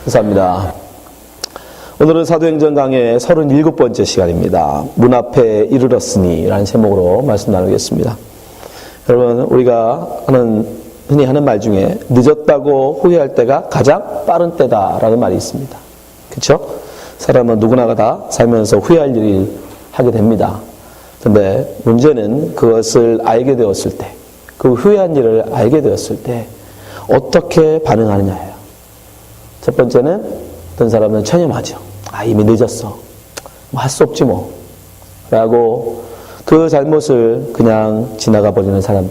감사합니다. 오늘은 사도행전 강의 37번째 시간입니다. 문 앞에 이르렀으니 라는 제목으로 말씀 나누겠습니다. 여러분, 우리가 흔히 하는 말 중에 늦었다고 후회할 때가 가장 빠른 때다라는 말이 있습니다. 그렇죠? 사람은 누구나 다 살면서 후회할 일을 하게 됩니다. 그런데 문제는 그것을 알게 되었을 때, 그 후회한 일을 알게 되었을 때 어떻게 반응하느냐예요. 첫 번째는 어떤 사람은 체념하죠. 이미 늦었어. 할 수 없지 뭐. 라고 그 잘못을 그냥 지나가 버리는 사람.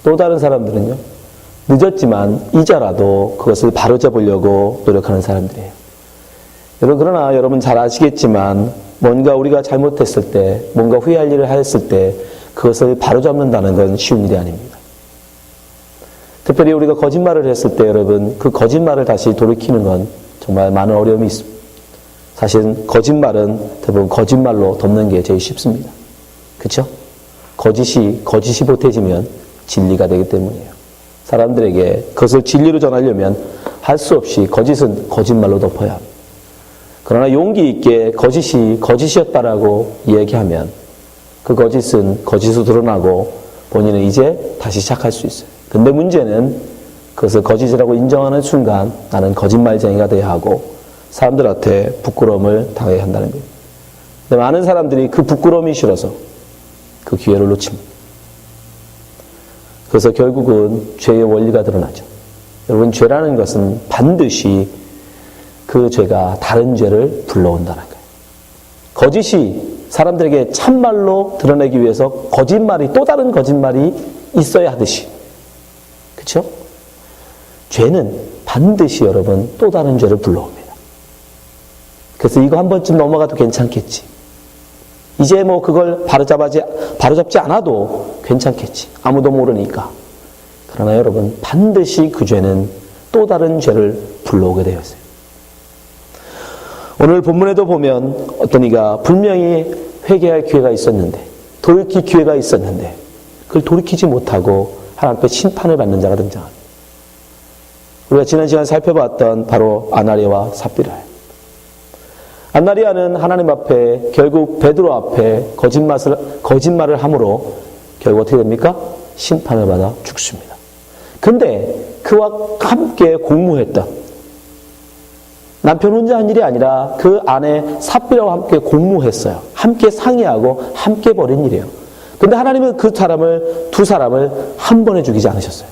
또 다른 사람들은요, 늦었지만 이제라도 그것을 바로잡으려고 노력하는 사람들이에요. 그러나 여러분 잘 아시겠지만 뭔가 우리가 잘못했을 때, 뭔가 후회할 일을 하였을 때 그것을 바로잡는다는 건 쉬운 일이 아닙니다. 특별히 우리가 거짓말을 했을 때 여러분, 그 거짓말을 다시 돌이키는 건 정말 많은 어려움이 있습니다. 사실 거짓말은 대부분 거짓말로 덮는 게 제일 쉽습니다. 그렇죠? 거짓이 보태지면 진리가 되기 때문이에요. 사람들에게 그것을 진리로 전하려면 할 수 없이 거짓은 거짓말로 덮어야 합니다. 그러나 용기 있게 거짓이 거짓이었다라고 이야기하면 그 거짓은 거짓으로 드러나고 본인은 이제 다시 시작할 수 있어요. 근데 문제는 그것을 거짓이라고 인정하는 순간 나는 거짓말쟁이가 되어야 하고 사람들한테 부끄러움을 당해야 한다는 거예요. 근데 많은 사람들이 그 부끄러움이 싫어서 그 기회를 놓칩니다. 그래서 결국은 죄의 원리가 드러나죠. 여러분, 죄라는 것은 반드시 그 죄가 다른 죄를 불러온다는 거예요. 거짓이 사람들에게 참말로 드러내기 위해서 거짓말이 또 다른 거짓말이 있어야 하듯이, 그렇죠? 죄는 반드시 여러분 또 다른 죄를 불러옵니다. 그래서 이거 한 번쯤 넘어가도 괜찮겠지. 이제 뭐 그걸 바로잡지 않아도 괜찮겠지. 아무도 모르니까. 그러나 여러분, 반드시 그 죄는 또 다른 죄를 불러오게 되어 있어요. 오늘 본문에도 보면 어떤 이가 분명히 회개할 기회가 있었는데, 돌이킬 기회가 있었는데 그걸 돌이키지 못하고 하나님 앞에 심판을 받는 자가 등장합니다. 우리가 지난 시간 살펴봤던 바로 아나니아와 삽비라예요. 아나니아는 하나님 앞에, 결국 베드로 앞에 거짓말을 함으로 결국 어떻게 됩니까? 심판을 받아 죽습니다. 근데 그와 함께 공무했던, 남편 혼자 한 일이 아니라 그 아내 삽비라와 함께 공무했어요. 함께 상의하고 함께 벌인 일이에요. 근데 하나님은 두 사람을 한 번에 죽이지 않으셨어요.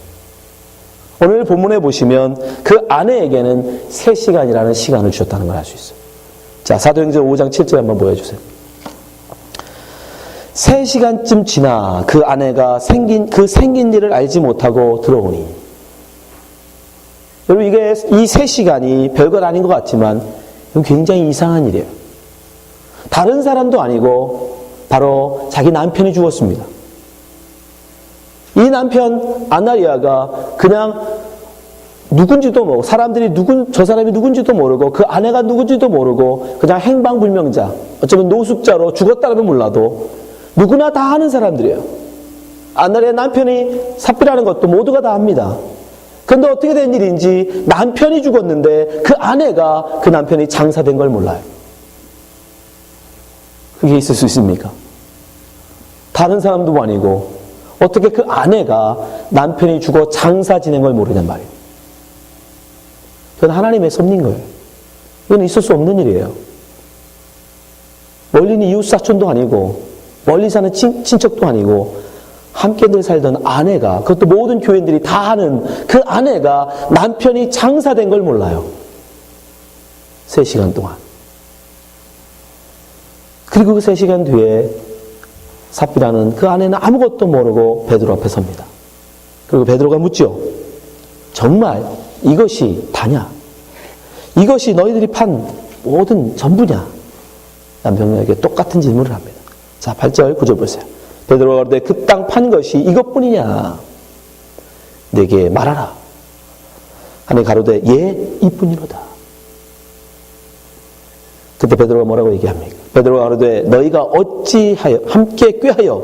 오늘 본문에 보시면 그 아내에게는 3시간이라는 시간을 주셨다는 걸 알 수 있어요. 자, 사도행전 5장 7절 한번 보여주세요. 3시간쯤 지나 그 아내가 생긴 일을 알지 못하고 들어오니. 여러분, 이 3시간이 별것 아닌 것 같지만 이건 굉장히 이상한 일이에요. 다른 사람도 아니고 바로 자기 남편이 죽었습니다. 이 남편 아나니아가 그냥 누군지도 모르고, 사람들이 저 사람이 누군지도 모르고, 그 아내가 누군지도 모르고, 그냥 행방불명자, 어쩌면 노숙자로 죽었다면 몰라도 누구나 다 아는 사람들이에요. 아나니아 남편이 삽비라는 것도 모두가 다 압니다. 그런데 어떻게 된 일인지 남편이 죽었는데 그 아내가 그 남편이 장사된 걸 몰라요. 그게 있을 수 있습니까? 다른 사람도 아니고 어떻게 그 아내가 남편이 죽어 장사 지낸 걸 모르냔 말이에요. 그건 하나님의 섭리인 거예요. 이건 있을 수 없는 일이에요. 멀리 있는 이웃사촌도 아니고 멀리 사는 친척도 아니고 함께 늘 살던 아내가, 그것도 모든 교인들이 다 아는 그 아내가 남편이 장사된 걸 몰라요. 3시간 동안. 그리고 그 3시간 뒤에 삽비라는 그 아내는 아무것도 모르고 베드로 앞에 섭니다. 그리고 베드로가 묻죠. 정말 이것이 다냐? 이것이 너희들이 판 모든 전부냐? 남편에게 똑같은 질문을 합니다. 자, 8절 9절 보세요. 베드로가 그러되 그 땅 판 것이 이것뿐이냐? 내게 말하라. 하니 가로되 예, 이뿐이로다. 그때 베드로가 뭐라고 얘기합니까? 베드로가 가로되 너희가 어찌하여 함께 꾀하여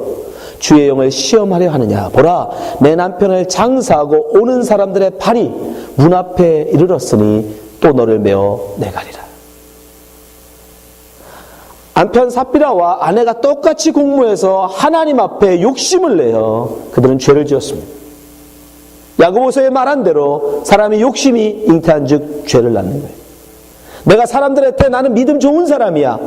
주의 영을 시험하려 하느냐. 보라, 내 남편을 장사하고 오는 사람들의 발이 문 앞에 이르렀으니 또 너를 메어 내가리라. 남편 삽비라와 아내가 똑같이 공모해서 하나님 앞에 욕심을 내어 그들은 죄를 지었습니다. 야고보서에 말한 대로 사람이 욕심이 잉태한 즉 죄를 낳는 거예요. 내가 사람들한테 나는 믿음 좋은 사람이야.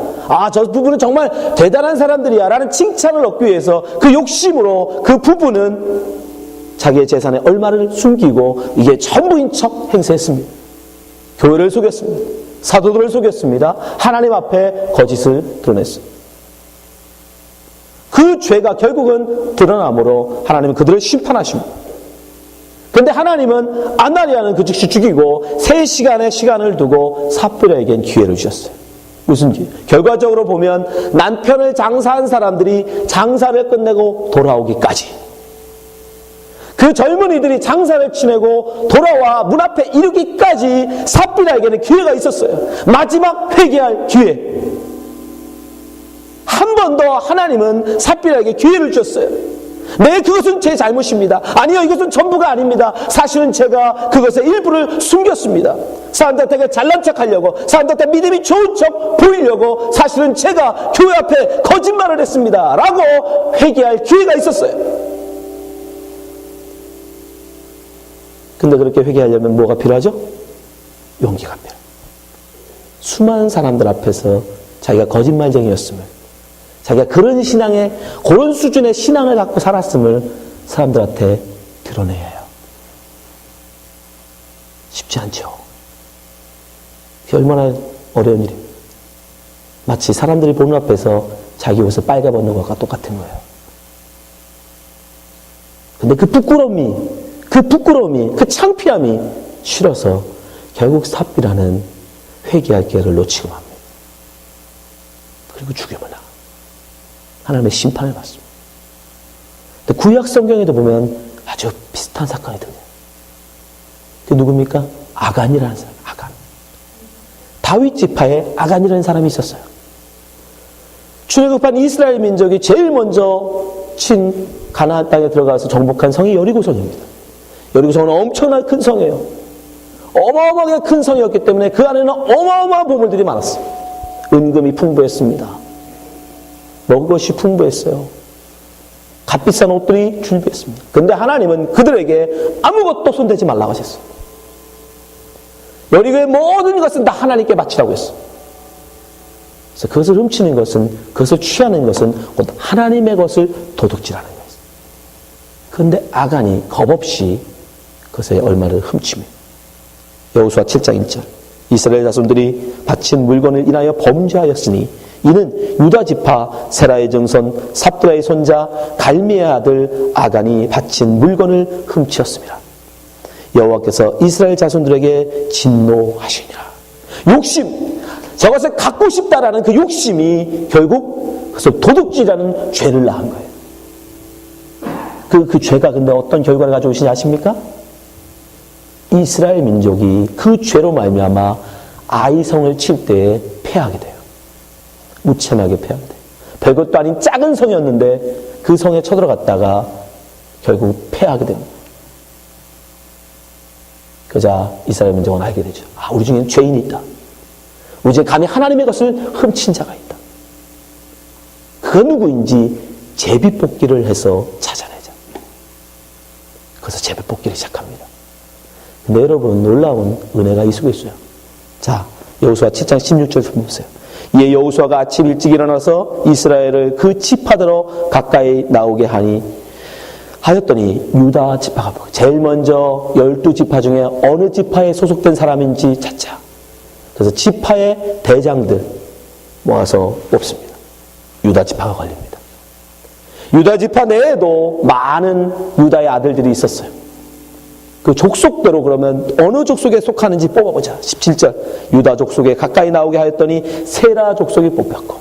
저 부부는 정말 대단한 사람들이야. 라는 칭찬을 얻기 위해서 그 욕심으로 그 부부는 자기의 재산의 얼마를 숨기고 이게 전부인 척 행세했습니다. 교회를 속였습니다. 사도들을 속였습니다. 하나님 앞에 거짓을 드러냈습니다. 그 죄가 결국은 드러나므로 하나님은 그들을 심판하십니다. 그런데 하나님은 아나니아는 그 즉시 죽이고 3시간의 시간을 두고 삽비라에겐 기회를 주셨어요. 무슨 기회? 결과적으로 보면 남편을 장사한 사람들이 장사를 끝내고 돌아오기까지, 그 젊은이들이 장사를 치내고 돌아와 문 앞에 이르기까지 삽비라에게는 기회가 있었어요. 마지막 회개할 기회. 한 번 더 하나님은 삽비라에게 기회를 주셨어요. 네, 그것은 제 잘못입니다. 아니요, 이것은 전부가 아닙니다. 사실은 제가 그것의 일부를 숨겼습니다. 사람들한테 잘난 척 하려고, 사람들한테 믿음이 좋은 척 보이려고 사실은 제가 교회 앞에 거짓말을 했습니다. 라고 회개할 기회가 있었어요. 근데 그렇게 회개하려면 뭐가 필요하죠? 용기가 필요해요. 수많은 사람들 앞에서 자기가 거짓말쟁이였음을, 자기가 그런 신앙에, 그런 수준의 신앙을 갖고 살았음을 사람들한테 드러내야 해요. 쉽지 않죠. 그게 얼마나 어려운 일이에요. 마치 사람들이 보는 앞에서 자기 옷을 빨가벗는 것과 똑같은 거예요. 근데 그 부끄러움이, 그 창피함이 싫어서 결국 삽비라는 회개할 기회를 놓치고 맙니다. 그리고 죽임을 당합니다. 하나님의 심판을 받습니다. 근데 구약 성경에도 보면 아주 비슷한 사건이 등장해요. 그게 누굽니까? 아간이라는 사람. 아간. 다윗 지파에 아간이라는 사람이 있었어요. 출애굽한 이스라엘 민족이 제일 먼저 친 가나안 땅에 들어가서 정복한 성이 여리고성입니다. 여리고성은 엄청나게 큰 성이에요. 어마어마하게 큰 성이었기 때문에 그 안에는 어마어마한 보물들이 많았어요. 은금이 풍부했습니다. 먹을 것이 풍부했어요. 값비싼 옷들이 준비했습니다. 그런데 하나님은 그들에게 아무것도 손대지 말라고 하셨어요. 여리고의 모든 것은 다 하나님께 바치라고 했어요. 그래서 그것을 훔치는 것은, 그것을 취하는 것은 곧 하나님의 것을 도둑질하는 거예요. 그런데 아간이 겁없이 그것의 얼마를 훔칩니다. 여호수아 7장 1절. 이스라엘 자손들이 바친 물건을 인하여 범죄하였으니 이는 유다 지파 세라의 증손 삽비라의 손자 갈미의 아들 아간이 바친 물건을 훔치었습니다. 여호와께서 이스라엘 자손들에게 진노하시니라. 욕심, 저것을 갖고 싶다라는 그 욕심이 결국 그것을 도둑질하는 죄를 낳은 거예요. 그 죄가 근데 어떤 결과를 가져오시는지 아십니까? 이스라엘 민족이 그 죄로 말미암아 아이성을 칠 때에 패하게 돼요. 무참하게 패하게 돼요. 별것도 아닌 작은 성이었는데 그 성에 쳐들어갔다가 결국 패하게 됩니다. 그러자 이스라엘 민족은 알게 되죠. 우리 중에는 죄인이 있다. 우리 중에 감히 하나님의 것을 훔친 자가 있다. 그가 누구인지 제비뽑기를 해서 찾아내자. 그래서 제비뽑기를 시작합니다. 근데 여러분, 놀라운 은혜가 이 속에 있어요. 자, 여호수아 7장 16절 보세요. 이에 여호수아가 아침 일찍 일어나서 이스라엘을 그 지파대로 가까이 나오게 하였더니 유다 지파가 제일 먼저 12지파 중에 어느 지파에 소속된 사람인지 찾자. 그래서 지파의 대장들 모아서 뽑습니다. 유다 지파가 걸립니다. 유다 지파 내에도 많은 유다의 아들들이 있었어요. 그 족속대로 그러면 어느 족속에 속하는지 뽑아보자. 17절. 유다 족속에 가까이 나오게 하였더니 세라 족속이 뽑혔고,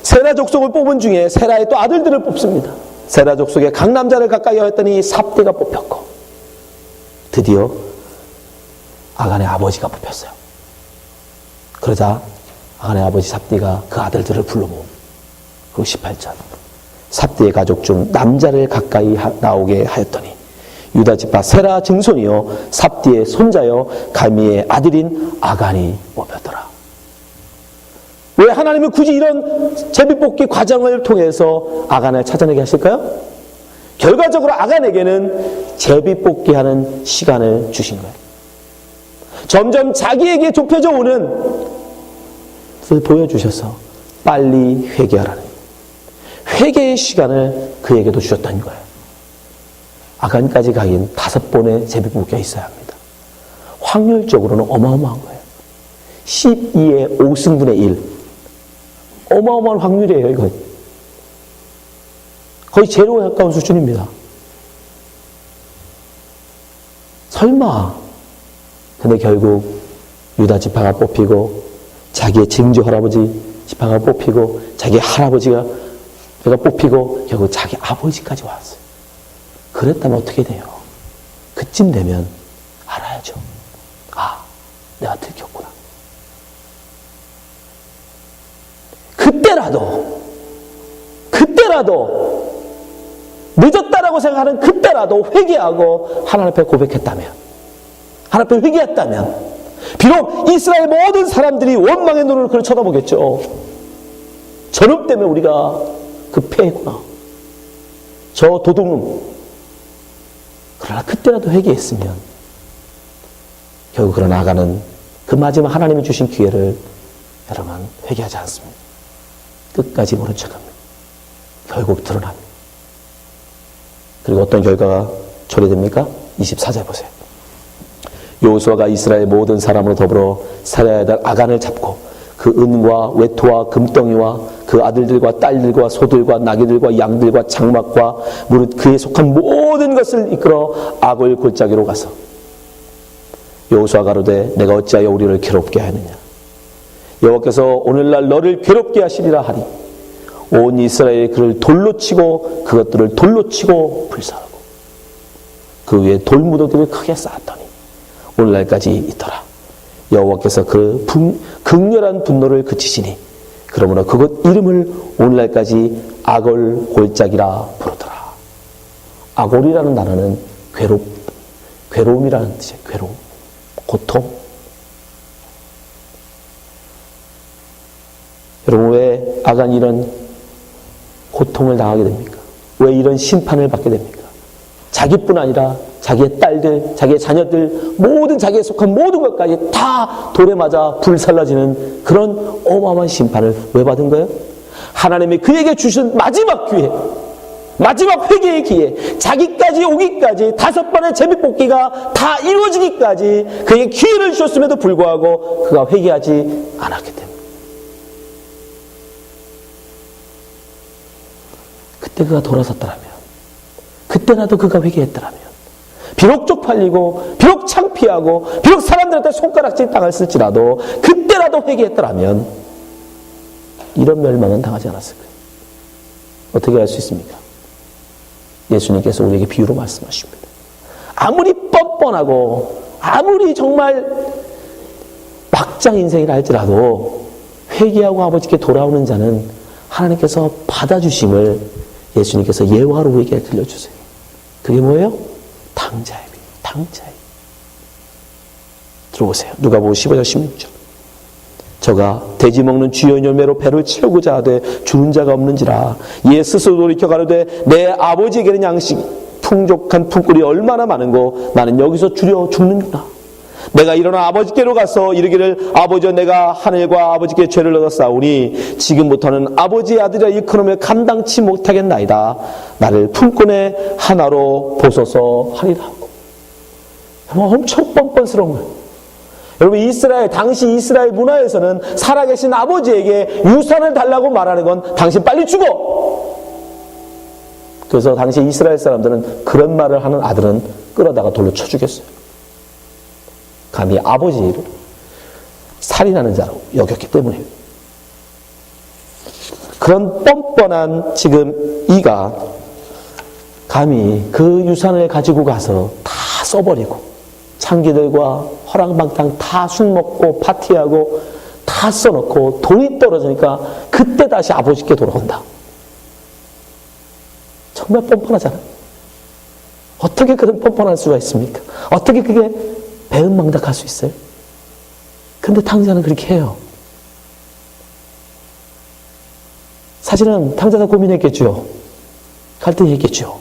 세라 족속을 뽑은 중에 세라의 또 아들들을 뽑습니다. 세라 족속에 각 남자를 가까이 하였더니 삽디가 뽑혔고, 드디어 아간의 아버지가 뽑혔어요. 그러자 아간의 아버지 삽디가 그 아들들을 불러 모읍니다. 그리고 18절. 삽디의 가족 중 남자를 가까이 나오게 하였더니 유다 지파 세라 증손이요 삽디의 손자요 가미의 아들인 아간이 뽑혔더라. 왜 하나님은 굳이 이런 제비뽑기 과정을 통해서 아간을 찾아내게 하실까요? 결과적으로 아간에게는 제비뽑기하는 시간을 주신 거예요. 점점 자기에게 좁혀져 오는 것을 보여주셔서 빨리 회개하라는 회개의 시간을 그에게도 주셨다는 거예요. 아간까지 가긴 5번의 제비뽑기가 있어야 합니다. 확률적으로는 어마어마한 거예요. 12의 5승분의 1. 어마어마한 확률이에요, 이건. 거의 제로에 가까운 수준입니다. 설마. 근데 결국 유다 지파가 뽑히고 자기의 증조 할아버지 지파가 뽑히고 자기 할아버지가 뽑히고 결국 자기 아버지까지 왔어요. 그랬다면 어떻게 돼요? 그쯤 되면 알아야죠. 아, 내가 들켰구나. 그때라도 늦었다라고 생각하는 그때라도 회개하고 하나님 앞에 고백했다면, 하나님 앞에 회개했다면 비록 이스라엘 모든 사람들이 원망의 눈으로 그를 쳐다보겠죠. 저놈 때문에 우리가 그 패했구나. 저 도둑놈. 그러나 그때라도 회개했으면 결국 그런 아간은 그 마지막 하나님이 주신 기회를 여러분 회개하지 않습니다. 끝까지 모른 척합니다. 결국 드러납니다. 그리고 어떤 결과가 초래됩니까? 24절 보세요. 여호수아가 이스라엘 모든 사람으로 더불어 살아야 될 아간을 잡고 그 은과 외토와 금덩이와 그 아들들과 딸들과 소들과 나귀들과 양들과 장막과 무릇 그에 속한 모든 것을 이끌어 아골 골짜기로 가서 여호수아가 가로되 내가 어찌하여 우리를 괴롭게 하느냐. 여호와께서 오늘날 너를 괴롭게 하시리라 하리. 온 이스라엘이 그를 돌로 치고 그것들을 돌로 치고 불살하고 그 위에 돌무더기를 크게 쌓았더니 오늘날까지 있더라. 여호와께서 그 극렬한 분노를 그치시니 그러므로 그곳 이름을 오늘날까지 아골 골짜기라 부르더라. 아골이라는 단어는 괴로움이라는 뜻이에요. 괴로움, 고통. 여러분, 왜 아간이 이런 고통을 당하게 됩니까? 왜 이런 심판을 받게 됩니까? 자기뿐 아니라 자기의 딸들, 자기의 자녀들, 모든 자기에 속한 모든 것까지 다 돌에 맞아 불살라지는 그런 어마어마한 심판을 왜 받은 거예요? 하나님이 그에게 주신 마지막 기회, 마지막 회개의 기회, 자기까지 오기까지 5번의 제비뽑기가 다 이루어지기까지 그에게 기회를 주셨음에도 불구하고 그가 회개하지 않았기 때문에. 그때 그가 돌아섰더라면, 그때라도 그가 회개했더라면, 비록 쪽팔리고 비록 창피하고 비록 사람들한테 손가락질 당했을지라도 그때라도 회개했더라면 이런 멸망은 당하지 않았을 거예요. 어떻게 할 수 있습니까? 예수님께서 우리에게 비유로 말씀하십니다. 아무리 뻔뻔하고 아무리 정말 막장 인생이라 할지라도 회개하고 아버지께 돌아오는 자는 하나님께서 받아주심을 예수님께서 예화로 우리에게 들려주세요. 그게 뭐예요? 당자입니다. 당자입. 들어보세요. 누가복음 15장 16절. 저가 돼지 먹는 쥐의 열매로 배를 채우고자 하되 주는 자가 없는지라. 이에 스스로 돌이켜 가로되 내 아버지에게는 양식 풍족한 품꾼이 얼마나 많은고 나는 여기서 줄여 죽는구나. 내가 일어나 아버지께로 가서 이르기를 아버지여 내가 하늘과 아버지께 죄를 얻었사오니 지금부터는 아버지의 아들이라 일컬음을 감당치 못하겠나이다. 나를 품꾼의 하나로 보소서 하리라. 엄청 뻔뻔스러운 거예요. 여러분, 당시 이스라엘 문화에서는 살아계신 아버지에게 유산을 달라고 말하는 건 당신 빨리 죽어. 그래서 당시 이스라엘 사람들은 그런 말을 하는 아들은 끌어다가 돌로 쳐 죽였어요. 감히 아버지를 살인하는 자로 여겼기 때문에. 그런 뻔뻔한 지금 이가 감히 그 유산을 가지고 가서 다 써버리고 창기들과 허랑방탕 다 술 먹고 파티하고 다 써놓고 돈이 떨어지니까 그때 다시 아버지께 돌아온다. 정말 뻔뻔하잖아요. 어떻게 그런 뻔뻔할 수가 있습니까? 어떻게 그게 배은망덕할 수 있어요? 근데 탕자는 그렇게 해요. 사실은 탕자가 고민했겠죠. 갈등했겠죠.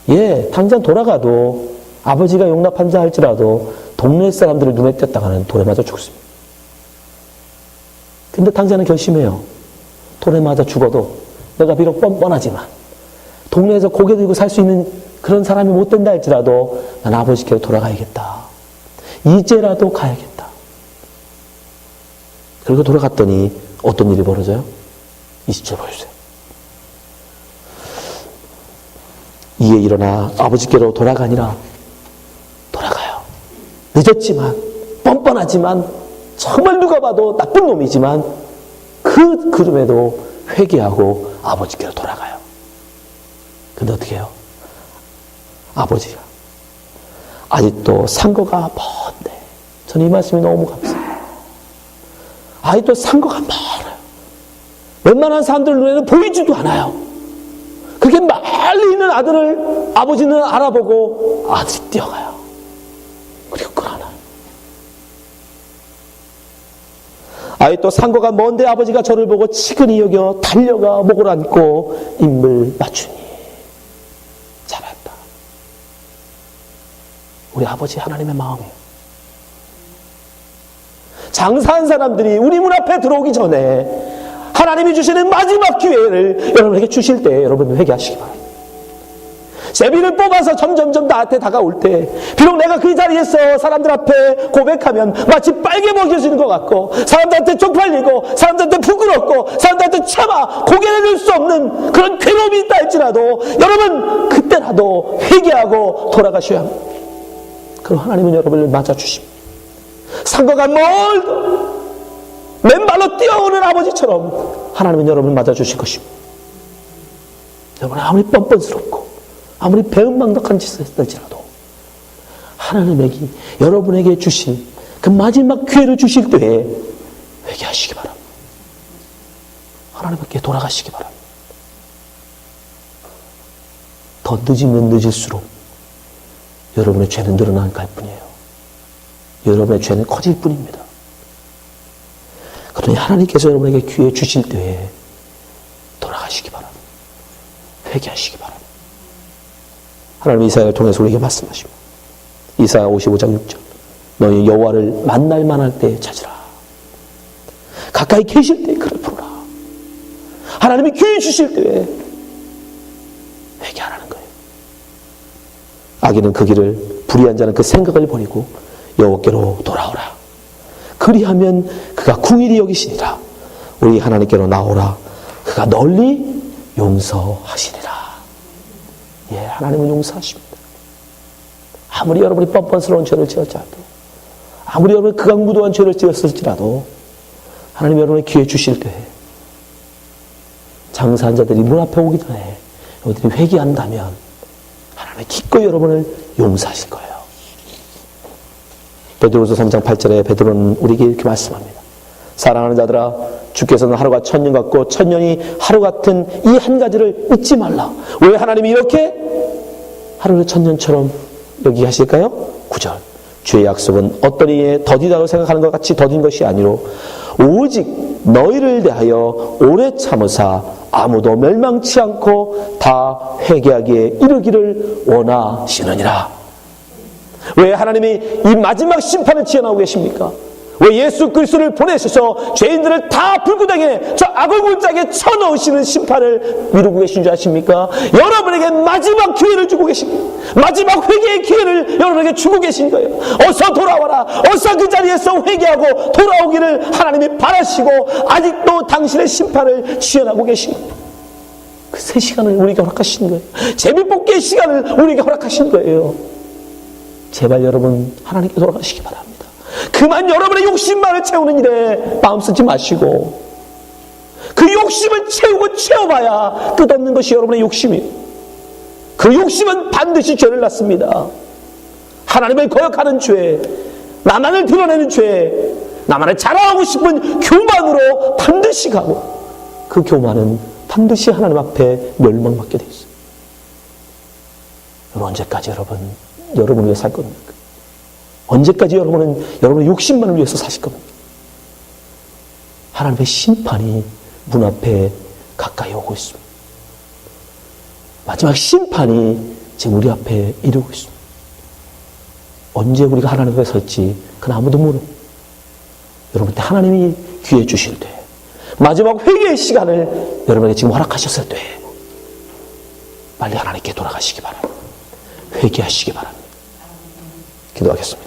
예, 탕자는 돌아가도 아버지가 용납한다 할지라도 동네 사람들을 눈에 띄었다가는 돌에 맞아 죽습니다. 근데 탕자는 결심해요. 돌에 맞아 죽어도 내가 비록 뻔뻔하지만 동네에서 고개 들고 살 수 있는 그런 사람이 못 된다 할지라도 난 아버지께로 돌아가야겠다. 이제라도 가야겠다. 그리고 돌아갔더니 어떤 일이 벌어져요? 20절 보여주세요. 이에 일어나 아버지께로 돌아가니라. 돌아가요. 늦었지만, 뻔뻔하지만, 정말 누가 봐도 나쁜 놈이지만 그 그름에도 회개하고 아버지께로 돌아가요. 근데 어떻게 해요? 아버지가 아직도 상거가 먼데, 저는 이 말씀이 너무 감사해요. 아직도 상거가 멀어요. 웬만한 사람들 눈에는 보이지도 않아요. 그렇게 멀리 있는 아들을 아버지는 알아보고 아들이 뛰어가요. 그리고 끌어안아요. 아직도 상거가 먼데 아버지가 저를 보고 치근히 여겨 달려가 목을 안고 입을 맞추니 잘했다. 우리 아버지 하나님의 마음이에요. 장사한 사람들이 우리 문 앞에 들어오기 전에 하나님이 주시는 마지막 기회를 여러분에게 주실 때 여러분 회개하시기 바랍니다. 제비를 뽑아서 점점점 나한테 다가올 때 비록 내가 그 자리에서 사람들 앞에 고백하면 마치 빨개 먹여지는 것 같고 사람들한테 쪽팔리고 사람들한테 부끄럽고 사람들한테 차마 고개를 들 수 없는 그런 괴로움이 있다 할지라도 여러분 그때라도 회개하고 돌아가셔야 합니다. 그럼 하나님은 여러분을 맞아주십니다. 상거가 멀도 맨발로 뛰어오는 아버지처럼 하나님은 여러분을 맞아주실 것입니다. 여러분 아무리 뻔뻔스럽고 아무리 배은망덕한 짓을 했을지라도 하나님에게 여러분에게 주신 그 마지막 기회를 주실 때에 회개하시기 바랍니다. 하나님께 돌아가시기 바랍니다. 더 늦으면 늦을수록 여러분의 죄는 늘어나는 갈 뿐이에요. 여러분의 죄는 커질 뿐입니다. 그러니 하나님께서 여러분에게 기회 주실 때에 돌아가시기 바랍니다. 회개하시기 바랍니다. 하나님 이사야를 통해서 우리에게 말씀하십니다. 이사야 55장 6절 너희 여호와를 만날 만할 때 찾으라. 가까이 계실 때 그를 부르라. 하나님이 기회 주실 때에 회개하라는 거예요. 악인은 그 길을 불의한 자는 그 생각을 버리고 여호와께로 돌아오라. 그리하면 그가 궁일이 여기시니라. 우리 하나님께로 나오라. 그가 널리 용서하시리라. 예, 하나님은 용서하십니다. 아무리 여러분이 뻔뻔스러운 죄를 지었지라도 아무리 여러분이 극악무도한 죄를 지었을지라도 하나님 여러분의 기회 주실 때 장사한 자들이 문 앞에 오기 전에 여러분들이 회개한다면 하나님이 기꺼이 여러분을 용서하실 거예요. 베드로서 3장 8절에 베드로는 우리에게 이렇게 말씀합니다. 사랑하는 자들아 주께서는 하루가 천년 같고 천년이 하루 같은 이 한 가지를 잊지 말라. 왜 하나님이 이렇게 하루를 천년처럼 여기 하실까요? 9절 주의 약속은 어떤 이에 더디다고 생각하는 것 같이 더딘 것이 아니로 오직 너희를 대하여 오래 참으사 아무도 멸망치 않고 다 회개하기에 이르기를 원하시느니라. 왜 하나님이 이 마지막 심판을 지어나오고 계십니까? 왜 예수 그리스도를 보내셔서 죄인들을 다 불구덩이에 저 악을 골짜기에 쳐넣으시는 심판을 미루고 계신 줄 아십니까? 여러분에게 마지막 기회를 주고 계십니다. 마지막 회개의 기회를 여러분에게 주고 계신 거예요. 어서 돌아와라. 어서 그 자리에서 회개하고 돌아오기를 하나님이 바라시고 아직도 당신의 심판을 지어나고 계신 거예요. 그 3시간을 우리에게 허락하신 거예요. 제비뽑기의 시간을 우리에게 허락하신 거예요. 제발 여러분 하나님께 돌아가시기 바랍니다. 그만 여러분의 욕심만을 채우는 일에 마음 쓰지 마시고 그 욕심을 채우고 채워봐야 끝없는 것이 여러분의 욕심이에요. 그 욕심은 반드시 죄를 낳습니다. 하나님을 거역하는 죄, 나만을 드러내는 죄, 나만을 자랑하고 싶은 교만으로 반드시 가고 그 교만은 반드시 하나님 앞에 멸망받게 돼 있어요. 언제까지 여러분을 위해 살 겁니까? 언제까지 여러분은 여러분의 욕심만을 위해서 사실 겁니까? 하나님의 심판이 문 앞에 가까이 오고 있습니다. 마지막 심판이 지금 우리 앞에 이르고 있습니다. 언제 우리가 하나님 앞에 설지 그건 아무도 모릅니다. 여러분한테 하나님이 기회 주실 때, 마지막 회개의 시간을 여러분에게 지금 허락하셨을 때 빨리 하나님께 돌아가시기 바랍니다. 회개하시기 바랍니다. 기도하겠습니다.